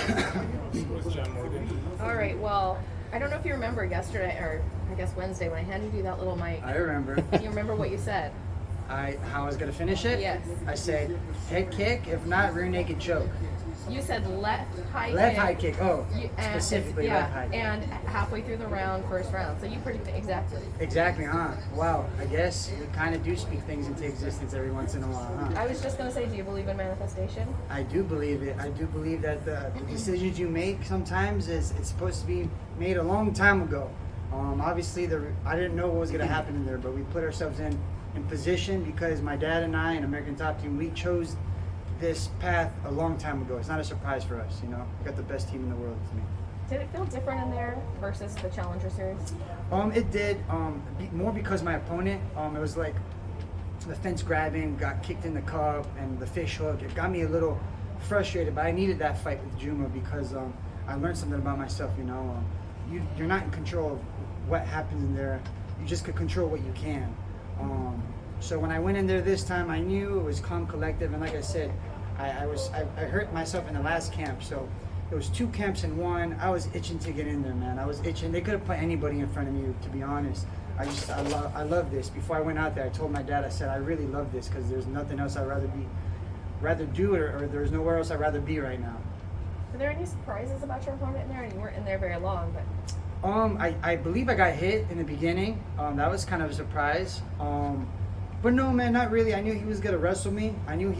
with John Morgan. All right, well, I don't know if you remember yesterday, or I guess Wednesday, when I handed you that little mic. I remember. You remember what you said? How I was gonna finish it? Yes. I said head kick, if not rear naked choke. You said left high Left kick. high kick. Oh, And, specifically yeah, left high kick. and halfway through the round, first round. So you predicted exactly. Exactly, huh? Wow. I guess we kind of do speak things into existence every once in a while, huh? I was just going to say, do you believe in manifestation? I do believe it. I do believe that the decisions you make sometimes it's supposed to be made a long time ago. Obviously, I didn't know what was going to happen in there, but we put ourselves in position because my dad and I, and American Top Team, we chose this path a long time ago. It's not a surprise for us, you know. We got the best team in the world with me. Did it feel different in there versus the Challenger Series? It did. More because my opponent, it was like the fence grabbing, got kicked in the cup, and the fish hook. It got me a little frustrated, but I needed that fight with Juma because I learned something about myself, you know. You're not in control of what happens in there. You just could control what you can. So when I went in there this time, I knew it was calm, collective, and like I said, I hurt myself in the last camp, so it was 2 camps in one. I was itching to get in there, man. I was itching. They could have put anybody in front of me, to be honest. I love this. Before I went out there, I told my dad, I said, I really love this because there's nothing else I'd rather do it, or there's nowhere else I'd rather be right now. Were there any surprises about your opponent in there? And you weren't in there very long, but I believe I got hit in the beginning. That was kind of a surprise. But no, man, not really. I knew he was gonna wrestle me. I knew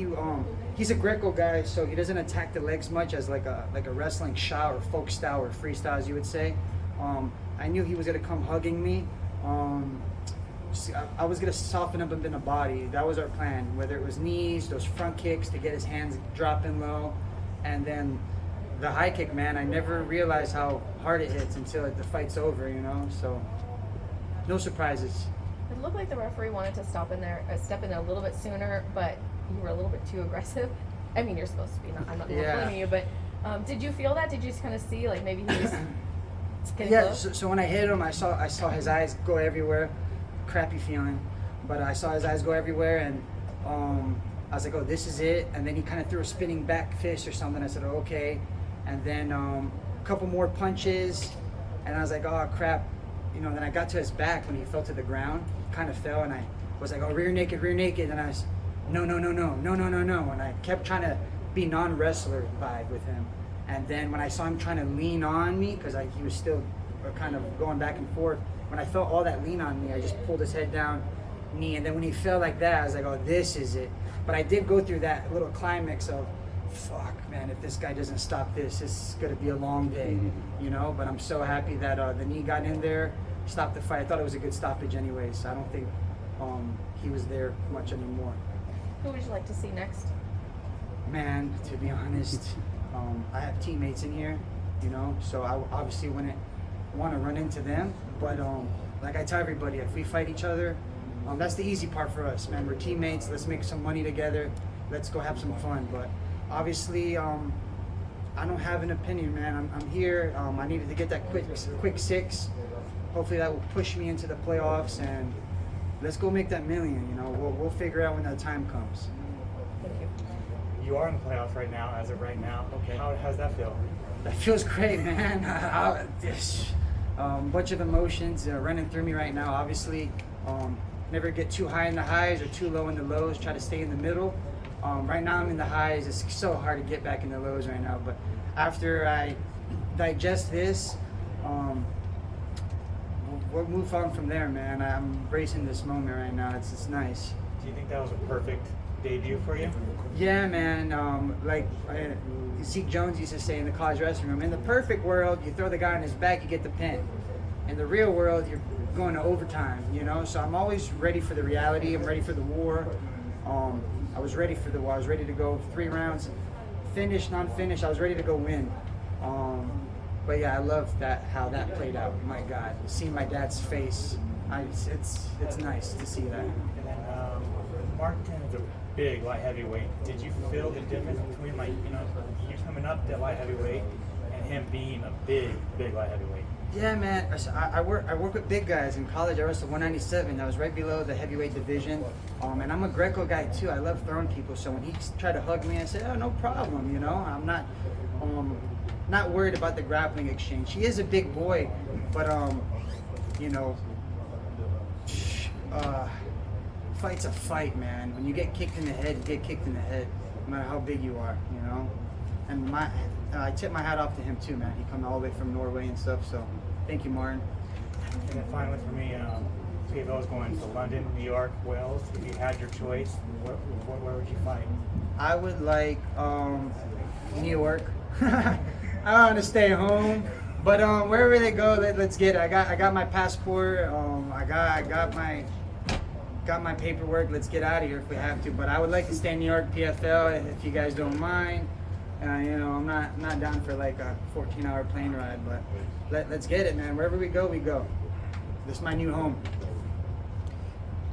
he's a Greco guy, so he doesn't attack the legs much as like a wrestling shot or folk style or freestyle, as you would say. I knew he was gonna come hugging me. I was gonna soften up a bit in the body. That was our plan. Whether it was knees, those front kicks to get his hands dropping low, and then the high kick, man. I never realized how hard it hits until the fight's over, you know. So no surprises. it looked like the referee wanted to step in there a little bit sooner, but you were a little bit too aggressive. I mean, you're supposed to be. I'm not blaming you, but did you feel that? Did you just kind of see like maybe he was getting close? So when I hit him, I saw his eyes go everywhere. Crappy feeling, but I saw his eyes go everywhere, and I was like, oh, this is it. And then he kind of threw a spinning back fist or something. I said, oh, okay. And then a couple more punches, and I was like, oh crap, you know. Then I got to his back when he fell to the ground, kind of fell, and I was like, oh, rear naked, and I was, no, and I kept trying to be non-wrestler vibe with him. And then when I saw him trying to lean on me, because he was still kind of going back and forth, when I felt all that lean on me, I just pulled his head down, knee, and then when he fell like that, I was like, oh, this is it. But I did go through that little climax of, fuck, man, if this guy doesn't stop this, it's going to be a long day, you know? But I'm so happy that the knee got in there, stopped the fight. I thought it was a good stoppage anyway, so I don't think he was there much anymore. Who would you like to see next? Man, to be honest, I have teammates in here, you know, so I obviously wouldn't want to run into them. But like I tell everybody, if we fight each other, that's the easy part for us, man. We're teammates. Let's make some money together. Let's go have some fun. But obviously, I don't have an opinion, man. I'm here. I needed to get that quick 6. Hopefully that will push me into the playoffs, and let's go make that million. You know, we'll figure out when that time comes. Thank you. You are in the playoffs right now, as of right now. Okay. How's that feel? That feels great, man. Bunch of emotions running through me right now. Obviously, never get too high in the highs or too low in the lows. Try to stay in the middle. Right now I'm in the highs. It's so hard to get back in the lows right now. But after I digest this, we'll move on from there, man. I'm embracing this moment right now. It's nice. Do you think that was a perfect debut for you? Yeah, man. Zeke Jones used to say in the college wrestling room, in the perfect world, you throw the guy on his back, you get the pin. In the real world, you're going to overtime, you know? So I'm always ready for the reality. I'm ready for the war. I was ready for the war. I was ready to go 3 rounds, finish, non-finish. I was ready to go win. But yeah, I love how that played out. My God, seeing my dad's face, it's nice to see that. And then Marthin is a big light heavyweight. Did you feel the difference between you coming up to light heavyweight and him being a big light heavyweight? Yeah, man. I work with big guys. In college, I wrestled 197. I was right below the heavyweight division. And I'm a Greco guy too. I love throwing people. So when he tried to hug me, I said, oh, no problem. You know, I'm not. not worried about the grappling exchange. He is a big boy, but you know, fight's a fight, man. When you get kicked in the head, you get kicked in the head, no matter how big you are, you know. And I tip my hat off to him too, man. He come all the way from Norway and stuff. So thank you, Martin. And then finally for me, PFL is going to London, New York, Wales. If you had your choice, where would you fight? I would like New York. I want to stay home, but wherever they go, let's get it. I got my passport. I got my paperwork. Let's get out of here if we have to. But I would like to stay in New York, PFL, if you guys don't mind. You know, I'm not down for like a 14-hour plane ride, but let's get it, man. Wherever we go, we go. This is my new home.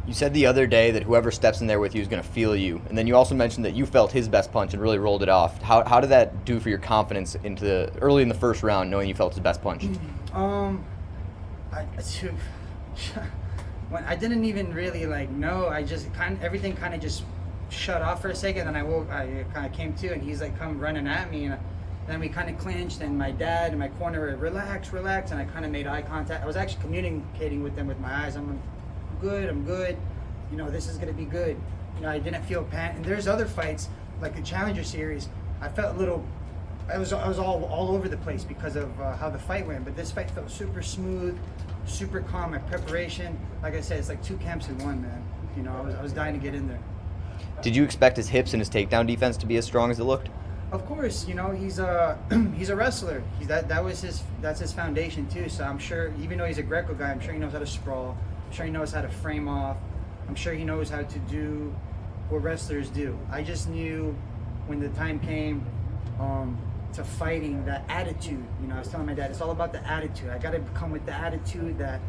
You said the other day that whoever steps in there with you is going to feel you, and then you also mentioned that you felt his best punch and really rolled it off. How did that do for your confidence early in the first round, knowing you felt his best punch? When I didn't even really know, I just everything kind of just shut off for a second, and I kind of came to, and he's like come running at me, and then we kind of clinched, and my dad in my corner were relax, and I kind of made eye contact. I was actually communicating with them with my eyes. I'm good, you know, this is gonna be good. You know, I didn't feel pain. And there's other fights like the Challenger Series, I felt a little, I was all over the place because of how the fight went, but this fight felt super smooth, super calm. My preparation, like I said, it's like two camps in one, man. You know, I was dying to get in there. Did you expect his hips and his takedown defense to be as strong as it looked? Of course, you know, he's a wrestler. That's his foundation too. So I'm sure, even though he's a Greco guy, I'm sure he knows how to sprawl. I'm sure he knows how to frame off. I'm sure he knows how to do what wrestlers do. I just knew when the time came to fighting, that attitude. You know, I was telling my dad, it's all about the attitude. I got to come with the attitude that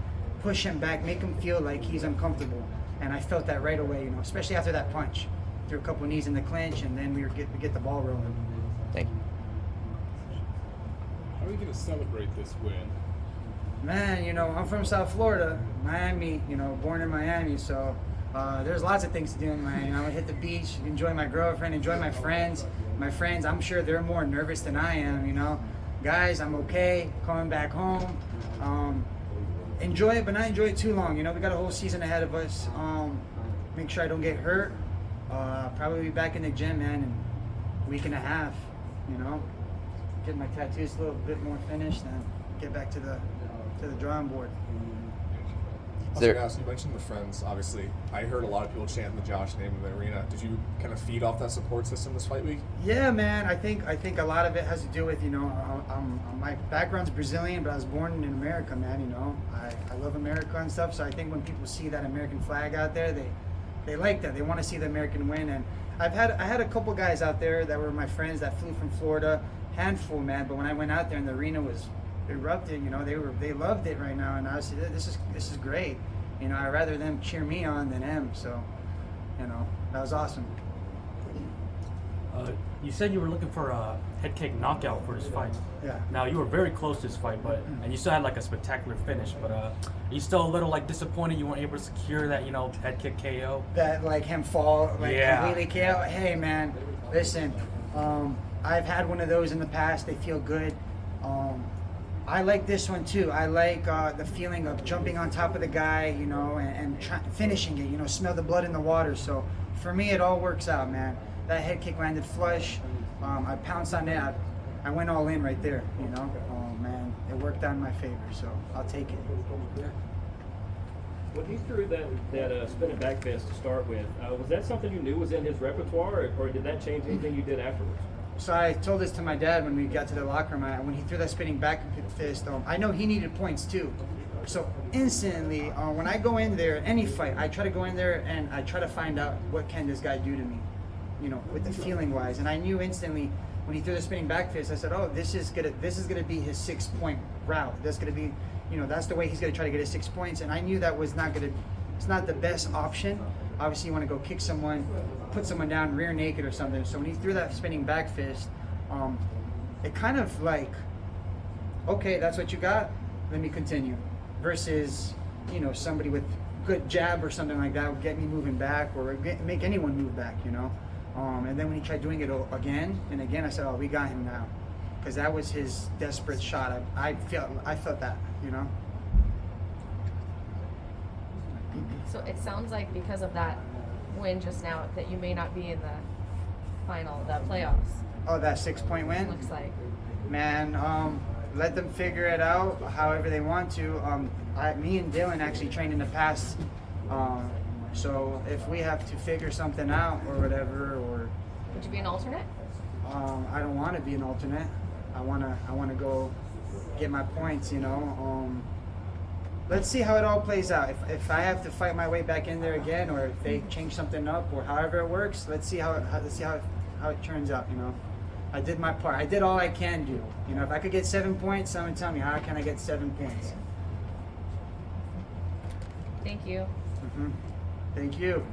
push him back, make him feel like he's uncomfortable. And I felt that right away, you know, especially after that punch. Threw a couple knees in the clinch, and then we get the ball rolling. Thank you. How are you going to celebrate this win? Man, you know, I'm from South Florida, Miami, you know, born in Miami, so there's lots of things to do in Miami. I'm gonna hit the beach, enjoy my girlfriend, enjoy my friends. My friends, I'm sure they're more nervous than I am, you know. Guys, I'm okay, coming back home. Enjoy it, but not enjoy it too long, you know. We got a whole season ahead of us. Make sure I don't get hurt. Probably be back in the gym, man, in a week and a half, you know. Get my tattoos a little bit more finished and get back to the drawing board. You mentioned the friends, obviously. I heard a lot of people chanting the Josh name in the arena. Did you kind of feed off that support system this fight week? Yeah, man. I think a lot of it has to do with, you know, my background's Brazilian, but I was born in America, man, you know. I love America and stuff, so I think when people see that American flag out there, they like that. They want to see the American win. And I had a couple guys out there that were my friends that flew from Florida, handful, man, but when I went out there and the arena was erupted, you know, they loved it right now, and I said, this is great. You know, I'd rather them cheer me on than him, so, you know, that was awesome. You said you were looking for a head kick knockout for this fight. Yeah. Now, you were very close to this fight, and you still had like a spectacular finish, but are you still a little like disappointed you weren't able to secure that, you know, head kick KO? That, like, him fall, like, yeah, completely KO? Hey, man, listen, I've had one of those in the past. They feel good. I like this one too. I like the feeling of jumping on top of the guy, you know, and finishing it, you know, smell the blood in the water. So for me, it all works out, man. That head kick landed flush. I pounced on it. I went all in right there, you know. Oh, man, it worked out in my favor, so I'll take it. When he threw that spinning back fist to start with, was that something you knew was in his repertoire, or did that change anything you did afterwards? So I told this to my dad when we got to the locker room. When he threw that spinning back fist, I know he needed points too. So instantly, when I go in there, any fight, I try to go in there and I try to find out what can this guy do to me, you know, with the feeling wise. And I knew instantly when he threw the spinning back fist, I said, oh, this is gonna be his 6-point route. That's gonna be, you know, that's the way he's gonna try to get his 6 points. And I knew that was it's not the best option. Obviously, you want to go kick someone, put someone down rear naked or something. So when he threw that spinning back fist, it kind of like, okay, that's what you got, let me continue. Versus, you know, somebody with good jab or something like that would get me moving back or make anyone move back, you know. And then when he tried doing it again and again, I said, oh, we got him now. because that was his desperate shot. I felt that, you know. So it sounds like because of that win just now that you may not be in the final, the playoffs. Oh, that 6-point win. Looks like. Man, let them figure it out however they want to. Me and Dylan actually trained in the past, so if we have to figure something out or whatever, or Would you be an alternate? I don't want to be an alternate. I wanna go get my points, you know. Let's see how it all plays out. If I have to fight my way back in there again, or if they change something up, or however it works, let's see how it turns out, you know. I did my part. I did all I can do. You know, if I could get 7 points, someone tell me, how can I get 7 points? Thank you. Thank you.